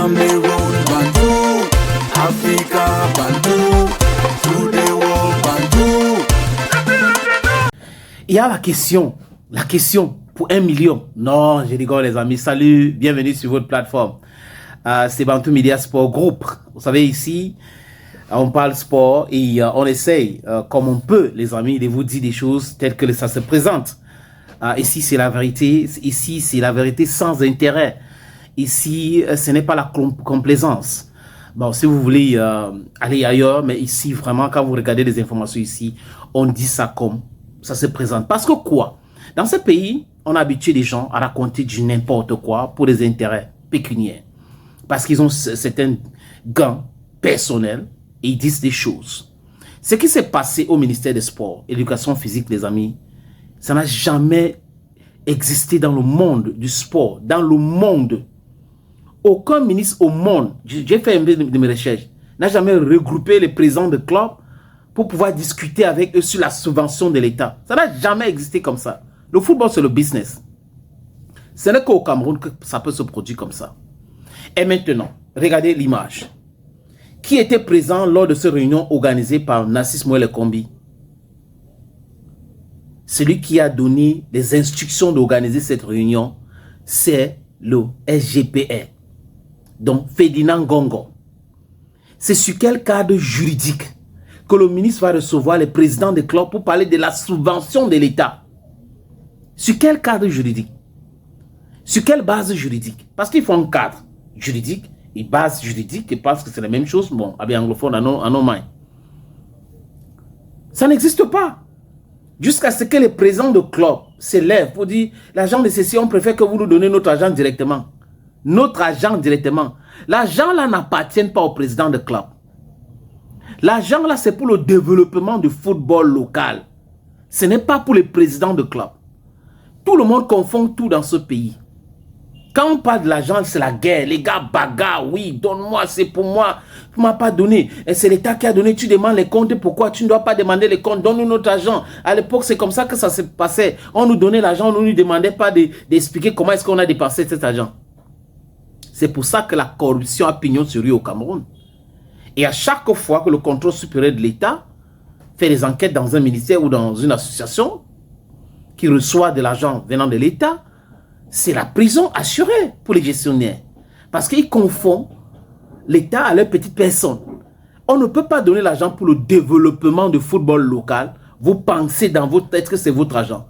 Cameroon, Bantou, Africa, Bantou, to the world, Bantou. Il y a la question pour 1 million. Non, je rigole les amis. Salut, bienvenue sur votre plateforme. C'est Bantou Media Sport Group. Vous savez ici, on parle sport et on essaye, comme on peut les amis, de vous dire des choses telles que ça se présente. Ici c'est la vérité, ici c'est la vérité sans intérêt. Ici ce n'est pas la complaisance. Bon, si vous voulez aller ailleurs, mais ici vraiment quand vous regardez les informations ici, on dit ça comme ça se présente. Parce que quoi? Dans ce pays, on a habitué les gens à raconter du n'importe quoi pour des intérêts pécuniaires. Parce qu'ils ont certains gains personnels et ils disent des choses. Ce qui s'est passé au ministère des Sports, Éducation physique, les amis, ça n'a jamais existé dans le monde du sport, dans le monde. Aucun ministre au monde, j'ai fait un peu de mes recherches, n'a jamais regroupé les présidents de clubs pour pouvoir discuter avec eux sur la subvention de l'État. Ça n'a jamais existé comme ça. Le football, c'est le business. Ce n'est qu'au Cameroun que ça peut se produire comme ça. Et maintenant, regardez l'image. Qui était présent lors de cette réunion organisée par Narcisse Moelle Kombi? Celui qui a donné les instructions d'organiser cette réunion, c'est le SGPR. Donc, Ferdinand Gongo. C'est sur quel cadre juridique que le ministre va recevoir les présidents des clubs pour parler de la subvention de l'État? Sur quel cadre juridique? Sur quelle base juridique? Parce qu'il faut un cadre juridique et base juridique, je pense que c'est la même chose. Bon, avec anglophone, en nos mains. Ça n'existe pas. Jusqu'à ce que les présidents de club s'élèvent pour dire l'agent de ceci, on préfère que vous nous donnez notre argent directement. Notre argent directement. L'argent là n'appartient pas au président de club. L'argent là, c'est pour le développement du football local. Ce n'est pas pour les présidents de club. Tout le monde confond tout dans ce pays. Quand on parle de l'argent, c'est la guerre. Les gars bagarrent. Oui, donne-moi, c'est pour moi. Tu ne m'as pas donné. Et c'est l'État qui a donné. Tu demandes les comptes. Pourquoi tu ne dois pas demander les comptes? Donne-nous notre argent. À l'époque, c'est comme ça que ça se passait. On nous donnait l'argent. On ne nous demandait pas d'expliquer comment est-ce qu'on a dépensé cet argent. C'est pour ça que la corruption a pignon sur rue au Cameroun. Et à chaque fois que le contrôle supérieur de l'État fait des enquêtes dans un ministère ou dans une association qui reçoit de l'argent venant de l'État, c'est la prison assurée pour les gestionnaires. Parce qu'ils confondent l'État à leur petite personne. On ne peut pas donner l'argent pour le développement du football local. Vous pensez dans votre tête que c'est votre argent.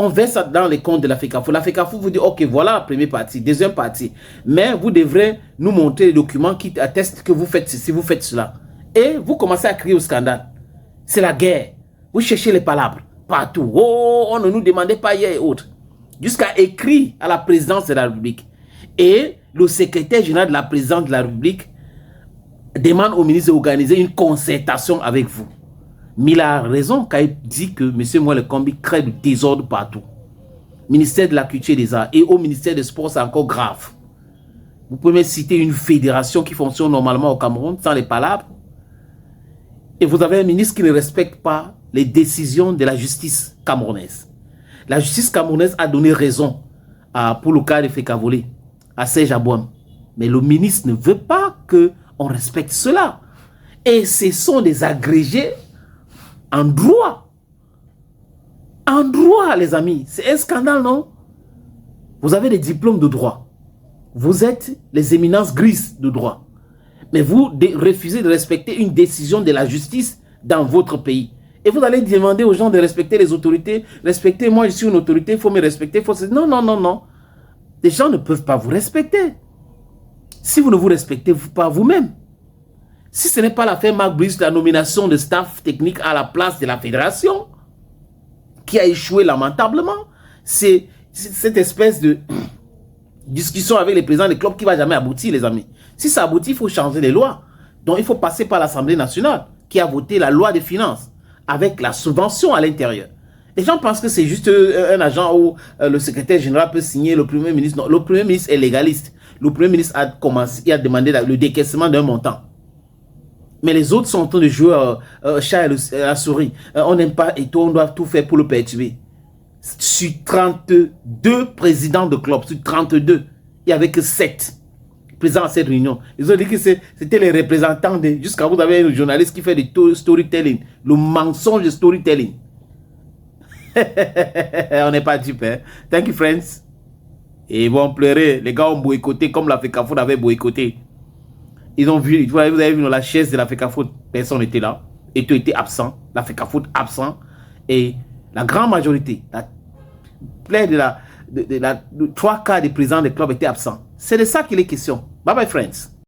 On verse ça dans les comptes de la FECAFO. La FECAFO vous dit, ok, voilà la première partie, deuxième partie. Mais vous devrez nous montrer les documents qui attestent que vous faites ceci, vous faites cela. Et vous commencez à crier au scandale. C'est la guerre. Vous cherchez les palabres partout. Oh, on ne nous demandait pas hier et autres. Jusqu'à écrire à la présidence de la République. Et le secrétaire général de la présidence de la République demande au ministre d'organiser une concertation avec vous. Mais il a raison quand il dit que M. Moelle Kombi crée du désordre partout. Ministère de la Culture et des Arts et au ministère des Sports, c'est encore grave. Vous pouvez me citer une fédération qui fonctionne normalement au Cameroun sans les palabres. Et vous avez un ministre qui ne respecte pas les décisions de la justice camerounaise. La justice camerounaise a donné raison pour le cas de Fekavole, à Serge Abouam. Mais le ministre ne veut pas qu'on respecte cela. Et ce sont des agrégés en droit. En droit, les amis. C'est un scandale, non? Vous avez des diplômes de droit. Vous êtes les éminences grises de droit. Mais vous refusez de respecter une décision de la justice dans votre pays. Et vous allez demander aux gens de respecter les autorités. Respectez, moi je suis une autorité, il faut me respecter. Non, non, non, non. Les gens ne peuvent pas vous respecter. Si vous ne vous respectez pas vous-même. Si ce n'est pas l'affaire Marc Brice, la nomination de staff technique à la place de la fédération, qui a échoué lamentablement, c'est cette espèce de discussion avec les présidents des clubs qui ne va jamais aboutir, les amis. Si ça aboutit, il faut changer les lois. Donc il faut passer par l'Assemblée nationale qui a voté la loi des finances avec la subvention à l'intérieur. Les gens pensent que c'est juste un agent où le secrétaire général peut signer, le premier ministre. Non, le premier ministre est légaliste. Le premier ministre a demandé le décaissement d'un montant. Mais les autres sont en train de jouer chat et la souris. On n'aime pas et tout, on doit tout faire pour le perturber. Sur 32 présidents de clubs, sur 32, il n'y avait que 7 présents à cette réunion. Ils ont dit que c'était les représentants de... Jusqu'à vous avez un journaliste qui fait du storytelling. Le mensonge de storytelling. On n'est pas dupe, hein. Thank you, friends. Et ils vont pleurer. Les gars ont boycotté comme la FECAFOOT avait boycotté. Ils ont vu, vous avez vu dans la chaise de la FECAFOOT, personne n'était là. Et tout était absent. La FECAFOOT absent. Et la grande majorité, de 3 quarts des présidents des clubs étaient absents. C'est de ça qu'il est question. Bye bye, friends.